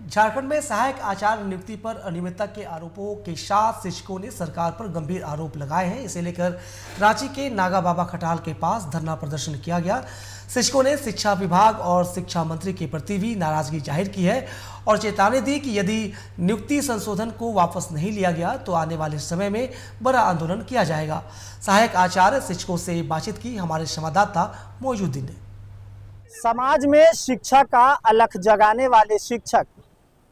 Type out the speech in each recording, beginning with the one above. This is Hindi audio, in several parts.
झारखंड में सहायक आचार्य नियुक्ति पर अनियमितता के आरोपों के साथ शिक्षकों ने सरकार पर गंभीर आरोप लगाए हैं। इसे लेकर रांची के नागा बाबा खटाल के पास धरना प्रदर्शन किया गया। शिक्षकों ने शिक्षा विभाग और शिक्षा मंत्री के प्रति भी नाराजगी जाहिर की है और चेतावनी दी कि यदि नियुक्ति संशोधन को वापस नहीं लिया गया तो आने वाले समय में बड़ा आंदोलन किया जाएगा। सहायक आचार्य शिक्षकों से बातचीत की हमारे संवाददाता मोइजुद्दीन ने। समाज में शिक्षा का अलख जगाने वाले शिक्षक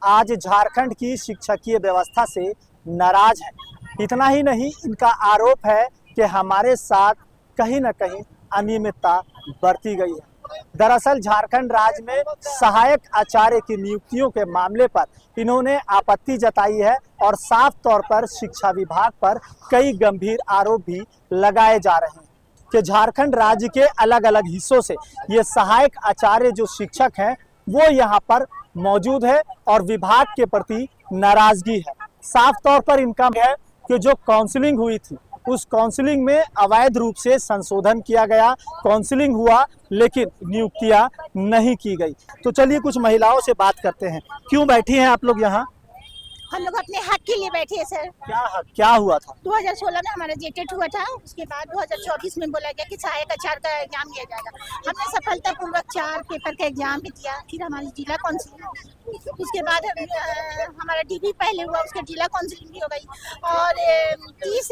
आज झारखंड की शिक्षकीय व्यवस्था से नाराज हैं। इतना ही नहीं, इनका आरोप है कि हमारे साथ कहीं न कहीं अनियमितता बरती गई है। दरअसल झारखंड राज्य में सहायक आचार्य की नियुक्तियों के मामले पर इन्होंने आपत्ति जताई है और साफ तौर पर शिक्षा विभाग पर कई गंभीर आरोप भी लगाए जा रहे हैं कि झारखंड राज्य के अलग अलग हिस्सों से ये सहायक आचार्य जो शिक्षक हैं वो यहाँ पर मौजूद है और विभाग के प्रति नाराजगी है। साफ तौर पर इनका है कि जो काउंसलिंग हुई थी उस काउंसलिंग में अवैध रूप से संशोधन किया गया। काउंसलिंग हुआ लेकिन नियुक्तियां नहीं की गई। तो चलिए कुछ महिलाओं से बात करते हैं। क्यों बैठी हैं आप लोग यहाँ? हम लोग अपने हक के लिए बैठे हैं सर। क्या हुआ था? 2016 में हमारा जेटेट हुआ था। उसके बाद 2024 में बोला गया कि सहायक आचार्य का एग्जाम लिया जाएगा। हमने सफलतापूर्वक 4 पेपर का एग्जाम भी दिया। फिर हमारी जिला काउंसिलिंग, उसके बाद हमारा डीबी पहले हुआ, उसके जिला काउंसिलिंग भी हो गई और 30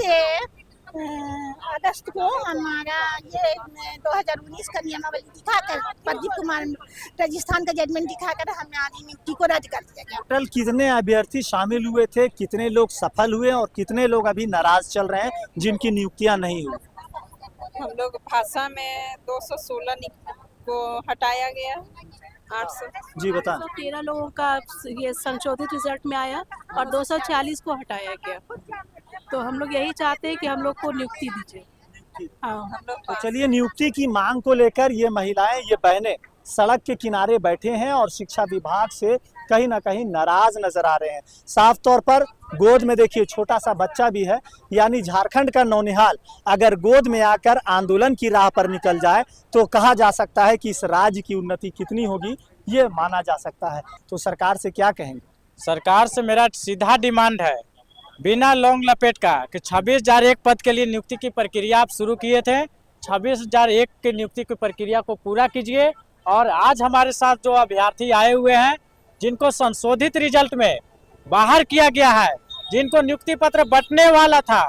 अगस्त को हमारा ये 2019 का नियमावली दिखाकर प्रदीप कुमार राजस्थान का जजमेंट दिखाकर हमने आधी नियुक्ति को रद्द कर दिया गया। टोटल कितने अभ्यर्थी शामिल हुए थे, कितने लोग सफल हुए और कितने लोग अभी नाराज चल रहे हैं जिनकी नियुक्तियां नहीं हुई? हम लोग भाषा में 216 को हटाया गया, 800 जी बता। 13 लोगों का ये संशोधित रिजल्ट में आया और 240 को हटाया गया। तो हम लोग यही चाहते हैं कि हम लोग को नियुक्ति दीजिए। हाँ, तो चलिए, नियुक्ति की मांग को लेकर ये महिलाएं, ये बहनें सड़क के किनारे बैठे हैं और शिक्षा विभाग से कहीं ना कहीं नाराज नजर आ रहे हैं। साफ तौर पर गोद में देखिए छोटा सा बच्चा भी है, यानी झारखंड का नौनिहाल अगर गोद में आकर आंदोलन की राह पर निकल जाए तो कहा जा सकता है कि इस राज्य की उन्नति कितनी होगी, ये माना जा सकता है। तो सरकार से क्या कहेंगे? सरकार से मेरा सीधा डिमांड है, बिना लौंग लपेट का, कि 26,001 पद के लिए नियुक्ति की प्रक्रिया आप शुरू किए थे, 26,001 की नियुक्ति की प्रक्रिया को पूरा कीजिए। और आज हमारे साथ जो अभ्यर्थी आए हुए हैं जिनको संशोधित रिजल्ट में बाहर किया गया है, जिनको नियुक्ति पत्र बंटने वाला था,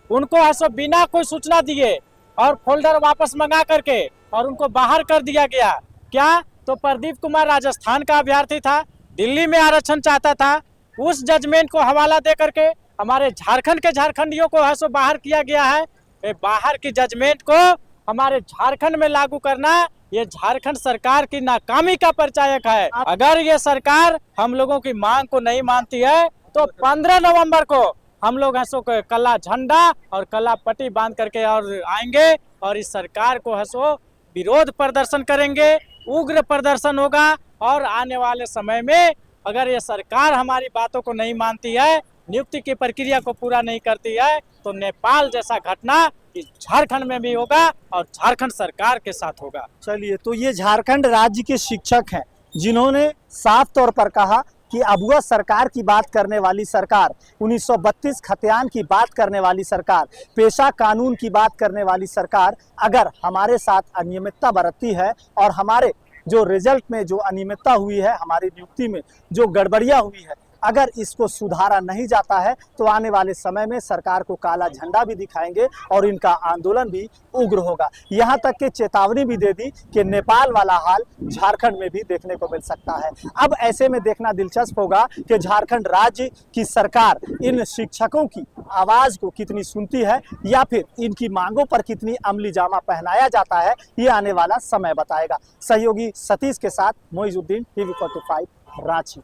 उनको ऐसा बिना कोई सूचना दिए और फोल्डर वापस मंगा करके और उनको बाहर कर दिया गया। क्या? तो प्रदीप कुमार राजस्थान का अभ्यर्थी था, दिल्ली में आरक्षण चाहता था, उस जजमेंट को हवाला दे करके हमारे झारखंड के झारखंडियों को है सो बाहर किया गया है। बाहर की जजमेंट को हमारे झारखंड में लागू करना ये झारखंड सरकार की नाकामी का परिचायक है। अगर ये सरकार हम लोगों की मांग को नहीं मानती है तो 15 नवंबर को हम लोग ऐसो कला झंडा और कला पट्टी बांध करके और आएंगे और इस सरकार को ऐसो विरोध प्रदर्शन करेंगे, उग्र प्रदर्शन होगा। और आने वाले समय में अगर ये सरकार हमारी बातों को नहीं मानती है, नियुक्ति की प्रक्रिया को पूरा नहीं करती है, तो नेपाल जैसा घटना इस झारखंड में भी होगा और झारखंड सरकार के साथ होगा। चलिए, तो ये झारखंड राज्य के शिक्षक हैं जिन्होंने साफ तौर पर कहा कि अबुआ सरकार की बात करने वाली सरकार, 1932 खतियान की बात करने वाली सरकार, पेशा कानून की बात करने वाली सरकार अगर हमारे साथ अनियमितता बरतती है और हमारे जो रिजल्ट में जो अनियमितता हुई है, हमारी नियुक्ति में जो गड़बड़ियां हुई है, अगर इसको सुधारा नहीं जाता है तो आने वाले समय में सरकार को काला झंडा भी दिखाएंगे और इनका आंदोलन भी उग्र होगा। यहाँ तक कि चेतावनी भी दे दी कि नेपाल वाला हाल झारखंड में भी देखने को मिल सकता है। अब ऐसे में देखना दिलचस्प होगा कि झारखंड राज्य की सरकार इन शिक्षकों की आवाज को कितनी सुनती है या फिर इनकी मांगों पर कितनी अमली जामा पहनाया जाता है, ये आने वाला समय बताएगा। सहयोगी सतीश के साथ मोइजुद्दीन, TV45 रांची।